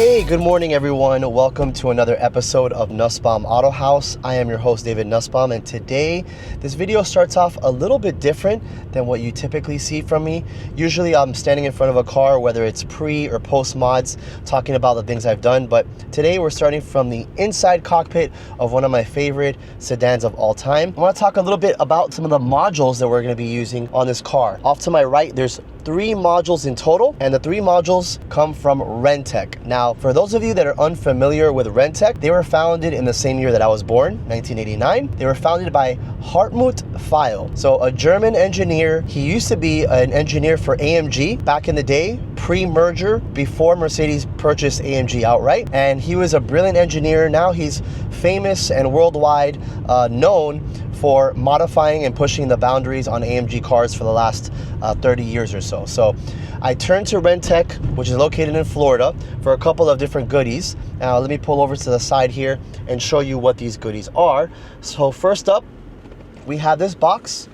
Hey, good morning everyone. Welcome to another episode of Nussbaum Autohaus. I am your host, David Nussbaum, and today this video starts off a little bit different than what you typically see from me. Usually I'm standing in front of a car, whether it's pre or post mods, talking about the things I've done, but today we're starting from the inside cockpit of one of my favorite sedans of all time. I want to talk a little bit about some of the modules that we're going to be using on this car. Off to my right, there's 3 modules in total, and the 3 modules come from Renntech. Now, for those of you that are unfamiliar with Renntech, they were founded in the same year that I was born, 1989. They were founded by Hartmut Feil, so a German engineer. He used to be an engineer for AMG back in the day, pre-merger, before Mercedes purchased AMG outright, and he was a brilliant engineer. Now he's famous and worldwide known for modifying and pushing the boundaries on AMG cars for the last 30 years or so. So I turned to Renntech, which is located in Florida, for a couple of different goodies. Now let me pull over to the side here and show you what these goodies are. So first up, we have this box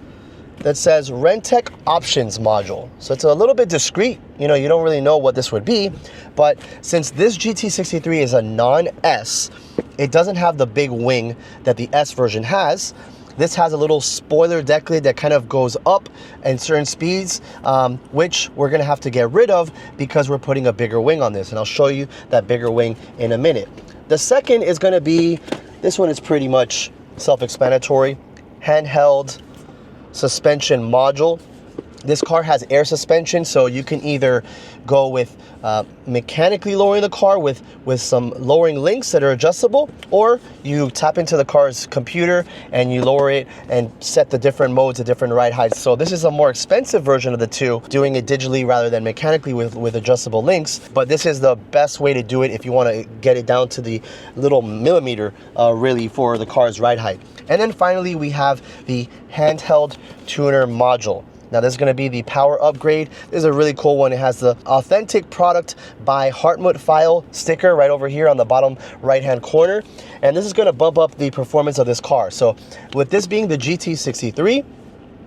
that says Renntech Options Module. So it's a little bit discreet. You know, you don't really know what this would be, but since this GT63 is a non-S, it doesn't have the big wing that the S version has. This has a little spoiler deck lid that kind of goes up in certain speeds, which we're gonna have to get rid of because we're putting a bigger wing on this, and I'll show you that bigger wing in a minute. The second is gonna be, this one is pretty much self-explanatory, handheld suspension module. This car has air suspension, so you can either go with mechanically lowering the car with some lowering links that are adjustable, or you tap into the car's computer and you lower it and set the different modes at different ride heights. So this is a more expensive version of the two, doing it digitally rather than mechanically with adjustable links, but this is the best way to do it if you want to get it down to the little millimeter really for the car's ride height. And then finally we have the handheld tuner module. Now this is going to be the power upgrade. This is a really cool one. It has the authentic product by Hartmut Feil sticker right over here on the bottom right hand corner, and this is going to bump up the performance of this car. So with this being the GT63,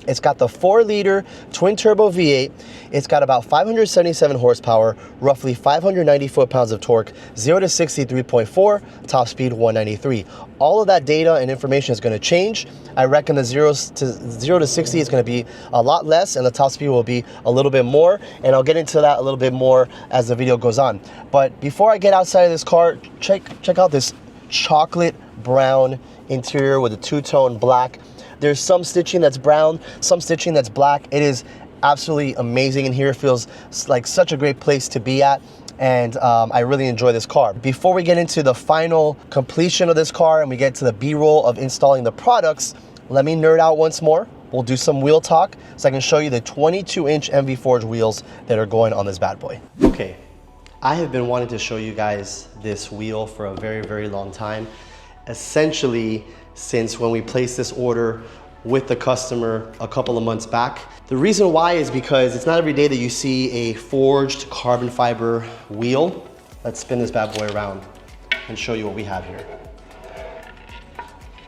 it's got the 4-liter twin-turbo V8. It's got about 577 horsepower, roughly 590 foot-pounds of torque, 0 to 63.4, top speed 193. All of that data and information is going to change. I reckon the 0 to 60 is going to be a lot less, and the top speed will be a little bit more, and I'll get into that a little bit more as the video goes on. But before I get outside of this car, check out this chocolate brown interior with a two-tone black. There's some stitching that's brown, some stitching that's black. It is absolutely amazing in here. It feels like such a great place to be at, and I really enjoy this car. Before we get into the final completion of this car and we get to the B-roll of installing the products, let me nerd out once more. We'll do some wheel talk so I can show you the 22-inch MV Forge wheels that are going on this bad boy. Okay, I have been wanting to show you guys this wheel for a very, very long time. Essentially, since when we placed this order with the customer a couple of months back. The reason why is because it's not every day that you see a forged carbon fiber wheel. Let's spin this bad boy around and show you what we have here.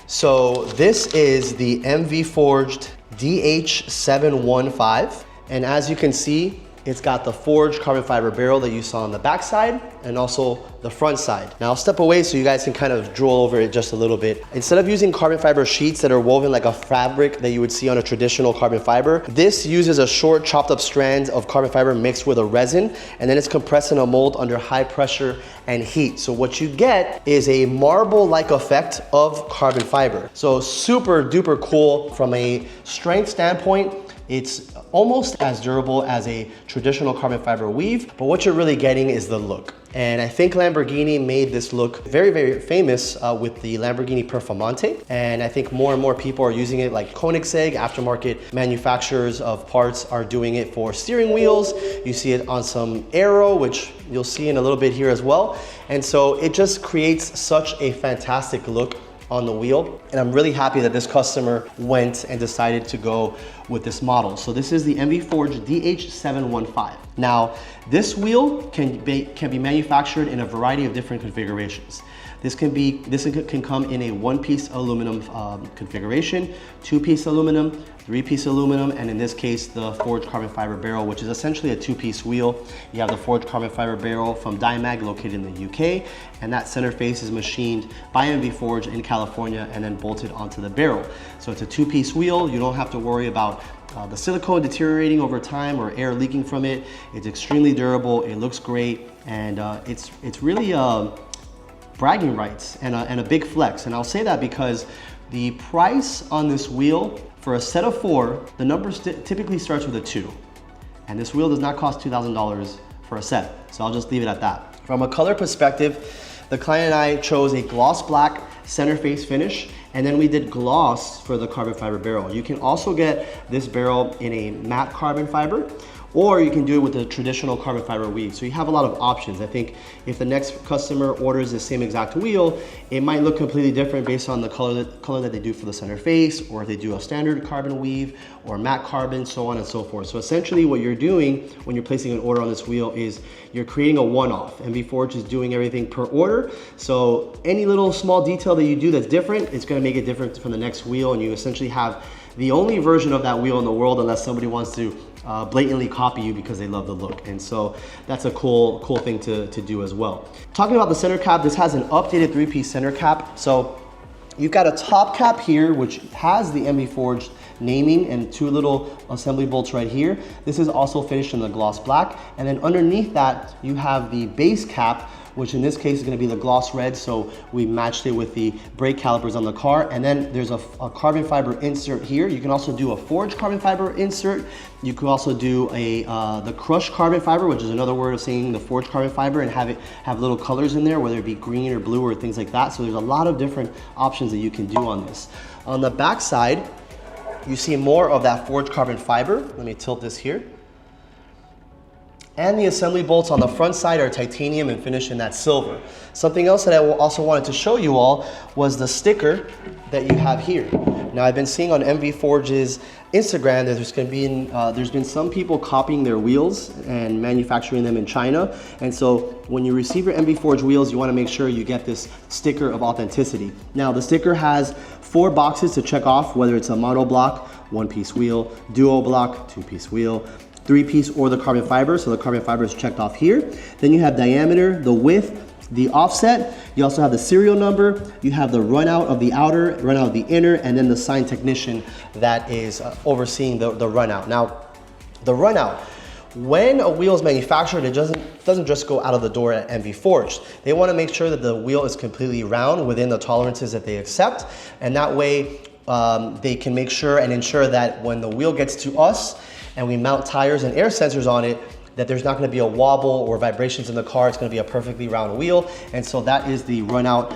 So this is the MV Forged DH715, and as you can see, it's got the forged carbon fiber barrel that you saw on the back side and also the front side. Now I'll step away so you guys can kind of drool over it just a little bit. Instead of using carbon fiber sheets that are woven like a fabric that you would see on a traditional carbon fiber, this uses a short chopped up strand of carbon fiber mixed with a resin, and then it's compressed in a mold under high pressure and heat. So what you get is a marble-like effect of carbon fiber. So super duper cool from a strength standpoint. It's almost as durable as a traditional carbon fiber weave, but what you're really getting is the look. And I think Lamborghini made this look very, very famous with the Lamborghini Performante. And I think more and more people are using it, like Koenigsegg, aftermarket manufacturers of parts are doing it for steering wheels. You see it on some Aero, which you'll see in a little bit here as well. And so it just creates such a fantastic look on the wheel, and I'm really happy that this customer went and decided to go with this model. So this is the MV Forge DH715. Now, this wheel can be manufactured in a variety of different configurations. This can come in a one-piece aluminum configuration, two-piece aluminum, three-piece aluminum, and in this case, the forged carbon fiber barrel, which is essentially a two-piece wheel. You have the forged carbon fiber barrel from Dimag located in the UK, and that center face is machined by MV Forge in California and then bolted onto the barrel. So it's a two-piece wheel. You don't have to worry about the silicone deteriorating over time or air leaking from it. It's extremely durable, it looks great, and it's really bragging rights and a big flex. And I'll say that because the price on this wheel for a set of 4, the number typically starts with a 2. And this wheel does not cost $2,000 for a set. So I'll just leave it at that. From a color perspective, the client and I chose a gloss black center face finish, and then we did gloss for the carbon fiber barrel. You can also get this barrel in a matte carbon fiber, or you can do it with a traditional carbon fiber weave. So you have a lot of options. I think if the next customer orders the same exact wheel, it might look completely different based on the color that they do for the center face, or if they do a standard carbon weave or matte carbon, so on and so forth. So essentially what you're doing when you're placing an order on this wheel is you're creating a one-off. MV Forge is doing everything per order. So any little small detail that you do that's different, it's gonna make it different from the next wheel, and you essentially have the only version of that wheel in the world, unless somebody wants to blatantly copy you because they love the look. And so that's a cool thing to do as well. Talking about the center cap, this has an updated 3-piece center cap. So you've got a top cap here, which has the MV Forge naming and 2 little assembly bolts right here. This is also finished in the gloss black. And then underneath that, you have the base cap, which in this case is going to be the gloss red, so we matched it with the brake calipers on the car. And then there's a carbon fiber insert here. You can also do a forged carbon fiber insert. You can also do the crushed carbon fiber, which is another word of saying the forged carbon fiber, and have little colors in there, whether it be green or blue or things like that. So there's a lot of different options that you can do on this. On the back side, you see more of that forged carbon fiber. Let me tilt this here. And the assembly bolts on the front side are titanium and finished in that silver. Something else that I also wanted to show you all was the sticker that you have here. Now, I've been seeing on MV Forge's Instagram that there's been some people copying their wheels and manufacturing them in China. And so when you receive your MV Forge wheels, you want to make sure you get this sticker of authenticity. Now, the sticker has 4 boxes to check off, whether it's a mono block, 1-piece wheel, duo block, 2-piece wheel, 3-piece, or the carbon fiber. So the carbon fiber is checked off here. Then you have diameter, the width, the offset. You also have the serial number. You have the run out of the outer, run out of the inner, and then the sign technician that is overseeing the run out. Now, the run out, when a wheel is manufactured, it doesn't just go out of the door at MV Forge. They want to make sure that the wheel is completely round within the tolerances that they accept, and that way they can make sure and ensure that when the wheel gets to us and we mount tires and air sensors on it, that there's not going to be a wobble or vibrations in the car. It's going to be a perfectly round wheel. And so that is the run out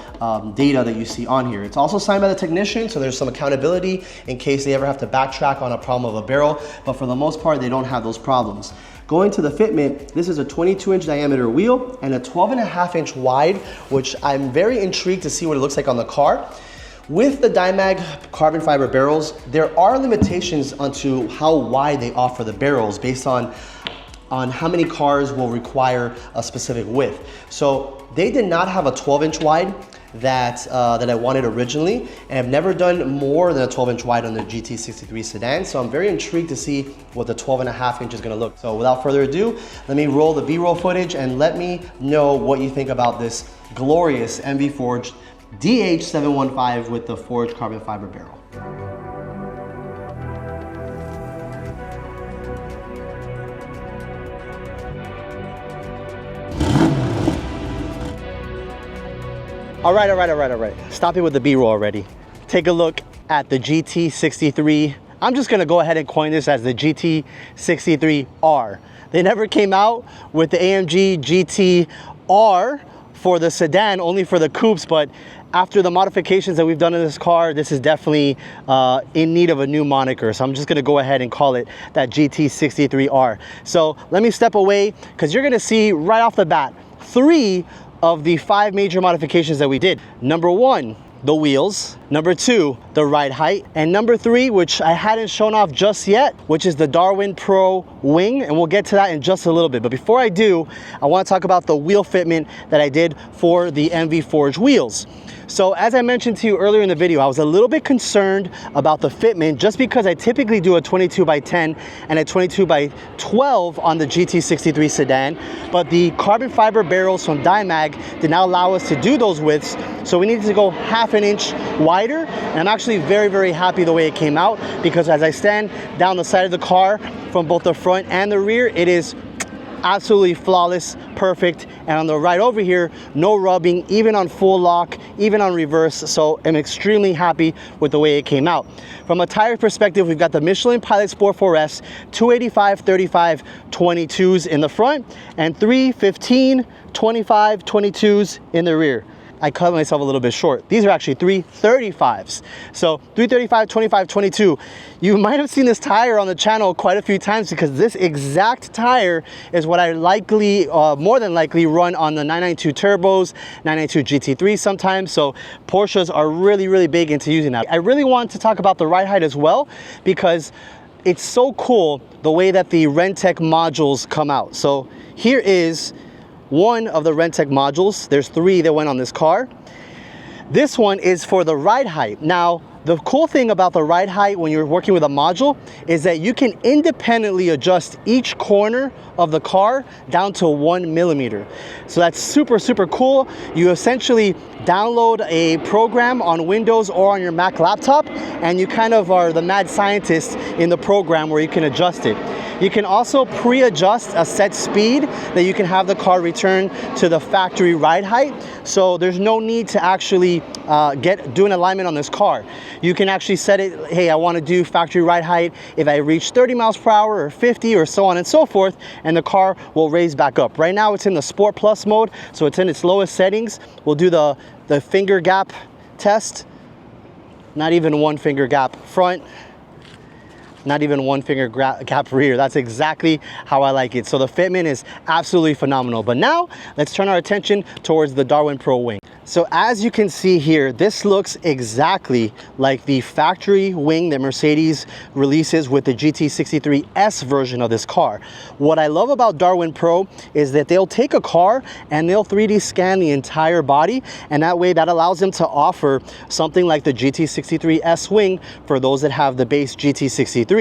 data that you see on here. It's also signed by the technician, so there's some accountability in case they ever have to backtrack on a problem of a barrel, but for the most part, they don't have those problems. Going to the fitment, this is a 22-inch diameter wheel and a 12.5-inch wide, which I'm very intrigued to see what it looks like on the car. With the Dimag carbon fiber barrels, there are limitations onto how wide they offer the barrels based on how many cars will require a specific width. So they did not have a 12-inch wide that I wanted originally, and I've never done more than a 12-inch wide on the GT63 Sedan, so I'm very intrigued to see what the 12.5 inch is gonna look. So without further ado, let me roll the B-roll footage and let me know what you think about this glorious MV Forge DH715 with the forged carbon fiber barrel. All right. Stop it with the B-roll already. Take a look at the GT63. I'm just gonna go ahead and coin this as the GT63R. They never came out with the AMG GT-R for the sedan, only for the coupes, but after the modifications that we've done in this car, this is definitely in need of a new moniker. So I'm just gonna go ahead and call it that GT63R. So let me step away, because you're gonna see right off the bat, 3 of the 5 major modifications that we did. Number 1, the wheels. Number 2, the ride height. And number 3, which I hadn't shown off just yet, which is the Darwin Pro wing, and we'll get to that in just a little bit. But before I do, I want to talk about the wheel fitment that I did for the MV Forge wheels. So as I mentioned to you earlier in the video, I was a little bit concerned about the fitment just because I typically do a 22x10 and a 22x12 on the GT63 Sedan, but the carbon fiber barrels from Dymag did not allow us to do those widths, so we needed to go half an inch wider, and I'm actually very, very happy the way it came out, because as I stand down the side of the car from both the front and the rear, it is absolutely flawless, perfect. And on the right over here, no rubbing, even on full lock, even on reverse. So I'm extremely happy with the way it came out. From a tire perspective, we've got the Michelin Pilot Sport 4S 285/35 22s in the front and 315/25 22s in the rear. I cut myself a little bit short. These are actually 335s. So 335/25 22. You might have seen this tire on the channel quite a few times, because this exact tire is what I likely, more than likely, run on the 992 turbos, 992 GT3 sometimes. So Porsches are really, really big into using that. I really want to talk about the ride height as well, because it's so cool the way that the Renntech modules come out. So here is one of the Renntech modules. There's 3 that went on this car. This one is for the ride height. Now, the cool thing about the ride height when you're working with a module is that you can independently adjust each corner of the car down to 1 millimeter. So that's super, super cool. You essentially download a program on Windows or on your Mac laptop, and you kind of are the mad scientist in the program where you can adjust it. You can also pre-adjust a set speed that you can have the car return to the factory ride height. So there's no need to actually do an alignment on this car. You can actually set it, hey, I want to do factory ride height if I reach 30 miles per hour or 50 or so on and so forth, and the car will raise back up. Right now it's in the Sport Plus mode, so it's in its lowest settings. We'll do the finger gap test. Not even 1 finger gap front. Not even 1 finger gap rear. That's exactly how I like it. So the fitment is absolutely phenomenal. But now let's turn our attention towards the Darwin Pro wing. So as you can see here, this looks exactly like the factory wing that Mercedes releases with the GT63 S version of this car. What I love about Darwin Pro is that they'll take a car and they'll 3D scan the entire body, and that way that allows them to offer something like the GT63 S wing for those that have the base GT63.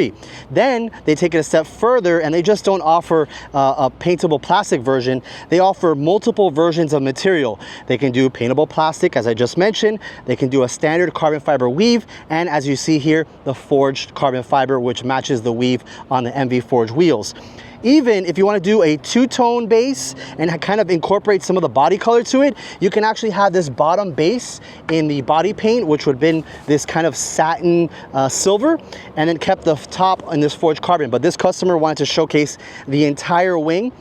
Then they take it a step further, and they just don't offer a paintable plastic version. They offer multiple versions of material. They can do paintable plastic, as I just mentioned. They can do a standard carbon fiber weave, and as you see here, the forged carbon fiber, which matches the weave on the MV Forge wheels. Even if you want to do a 2-tone base and kind of incorporate some of the body color to it, you can actually have this bottom base in the body paint, which would have been this kind of satin silver, and then kept the top in this forged carbon. But this customer wanted to showcase the entire wing,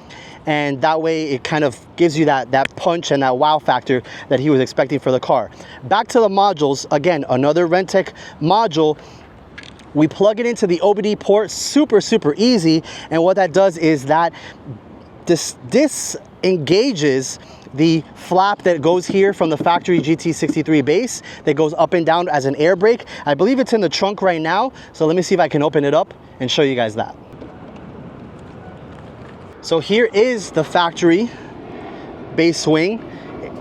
and that way it kind of gives you that punch and that wow factor that he was expecting for the car. Back to the modules, again, another Renntech module. We plug it into the OBD port, super, super easy, and what that does is that disengages the flap that goes here from the factory GT63 base that goes up and down as an air brake. I believe it's in the trunk right now, so let me see if I can open it up and show you guys that. So here is the factory base wing,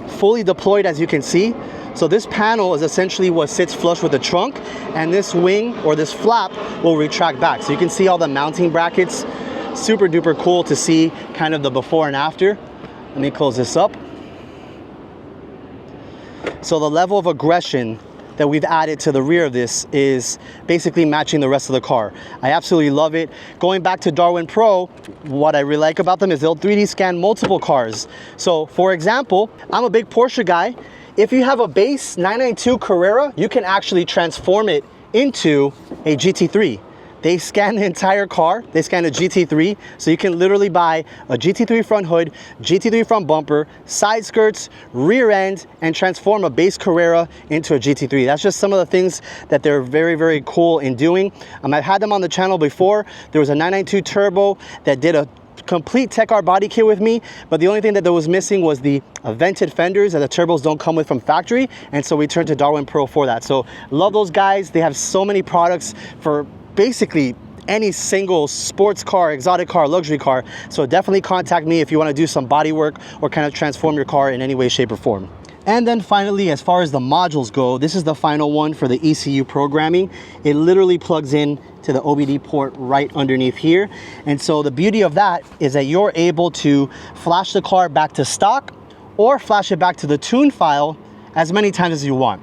fully deployed, as you can see. So this panel is essentially what sits flush with the trunk, and this wing or this flap will retract back. So you can see all the mounting brackets. Super duper cool to see kind of the before and after. Let me close this up. So the level of aggression that we've added to the rear of this is basically matching the rest of the car. I absolutely love it. Going back to Darwin Pro, what I really like about them is they'll 3D scan multiple cars. So for example, I'm a big Porsche guy. If you have a base 992 Carrera, you can actually transform it into a GT3. They scan the entire car. They scan a GT3, so you can literally buy a GT3 front hood, GT3 front bumper, side skirts, rear end, and transform a base Carrera into a GT3. That's just some of the things that they're very, very cool in doing. I've had them on the channel before. There was a 992 Turbo that did a complete Tech Art body kit with me, but the only thing that was missing was the vented fenders that the turbos don't come with from factory, and so we turned to Darwin Pro for that. So love those guys. They have so many products for basically any single sports car, exotic car, luxury car. So definitely contact me if you want to do some body work or kind of transform your car in any way, shape, or form. And then finally, as far as the modules go, this is the final one for the ECU programming. It literally plugs in to the OBD port right underneath here. And so the beauty of that is that you're able to flash the car back to stock or flash it back to the tune file as many times as you want.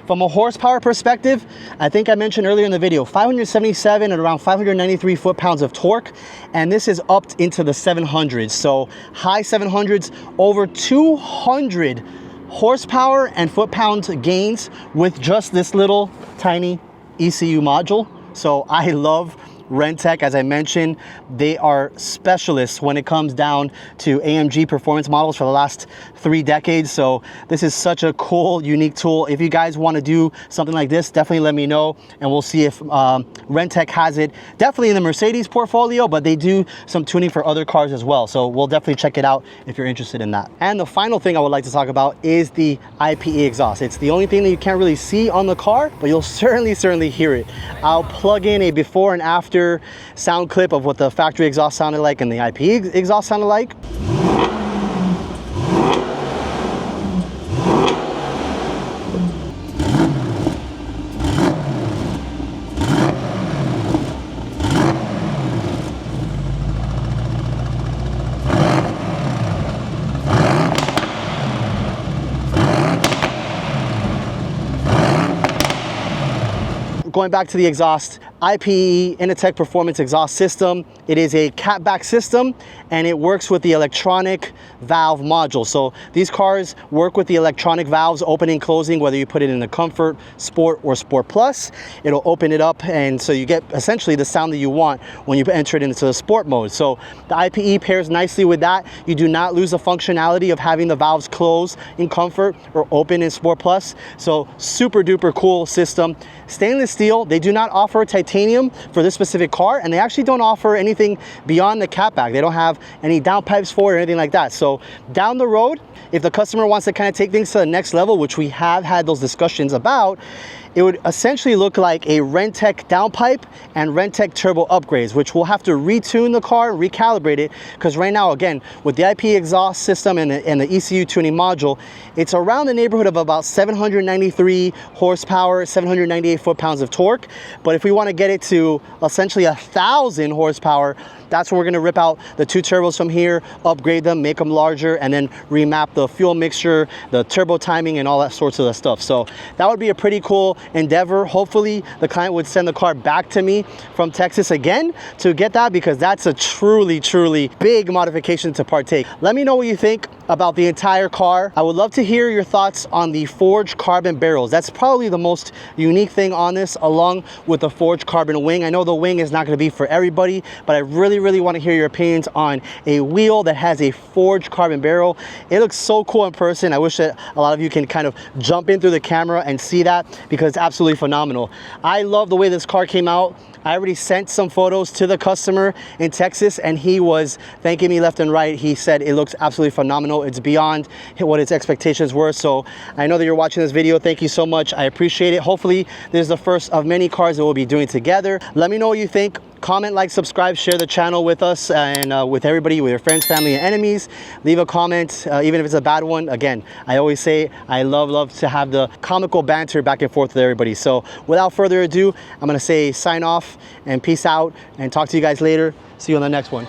From a horsepower perspective, I think I mentioned earlier in the video, 577 and around 593 foot-pounds of torque, and this is upped into the 700s. So high 700s, over 200 horsepower and foot-pound gains with just this little tiny ECU module. So I love Renntech. As I mentioned, they are specialists when it comes down to AMG performance models for the last 3 decades. So this is such a cool, unique tool. If you guys want to do something like this, definitely let me know, and we'll see if Renntech has it. Definitely in the Mercedes portfolio, but they do some tuning for other cars as well. So we'll definitely check it out if you're interested in that. And the final thing I would like to talk about is the IPE exhaust. It's the only thing that you can't really see on the car, but you'll certainly hear it. I'll plug in a before and after sound clip of what the factory exhaust sounded like and the IPE exhaust sounded like. Going back to the exhaust, IPE, Renntech Performance Exhaust System. It is a catback system, and it works with the electronic valve module. So these cars work with the electronic valves opening, closing, whether you put it in the Comfort, Sport, or Sport Plus. It'll open it up, and so you get essentially the sound that you want when you enter it into the Sport mode. So the IPE pairs nicely with that. You do not lose the functionality of having the valves close in Comfort or open in Sport Plus. So super duper cool system. Stainless steel. They do not offer titanium for this specific car, and they actually don't offer anything beyond the catback. They don't have any downpipes for it or anything like that. So down the road, if the customer wants to kind of take things to the next level, which we have had those discussions about, it would essentially look like a Renntech downpipe and Renntech turbo upgrades, which we'll have to retune the car, recalibrate it, because right now, again, with the IPE exhaust system and the ECU tuning module, it's around the neighborhood of about 793 horsepower, 798 foot-pounds of torque. But if we want to get it to essentially 1,000 horsepower, that's where we're going to rip out the 2 turbos from here, upgrade them, make them larger, and then remap the fuel mixture, the turbo timing, and all that sorts of stuff. So that would be a pretty cool endeavor. Hopefully the client would send the car back to me from Texas again to get that, because that's a truly big modification to partake. Let me know what you think about the entire car. I would love to hear your thoughts on the forged carbon barrels. That's probably the most unique thing on this, along with the forged carbon wing. I know the wing is not going to be for everybody, but I really want to hear your opinions on a wheel that has a forged carbon barrel. It looks so cool in person. I wish that a lot of you can kind of jump in through the camera and see that, because it's absolutely phenomenal. I love the way this car came out. I already sent some photos to the customer in Texas, and he was thanking me left and right. He said it looks absolutely phenomenal. It's beyond what his expectations were. So I know that you're watching this video. Thank you so much. I appreciate it. Hopefully this is the first of many cars that we'll be doing together. Let me know what you think. Comment, like, subscribe, share the channel with us and with everybody, with your friends, family, and enemies. Leave a comment, even if it's a bad one. Again, I always say I love to have the comical banter back and forth with everybody. So without further ado, I'm going to say sign off and peace out, and talk to you guys later. See you on the next one.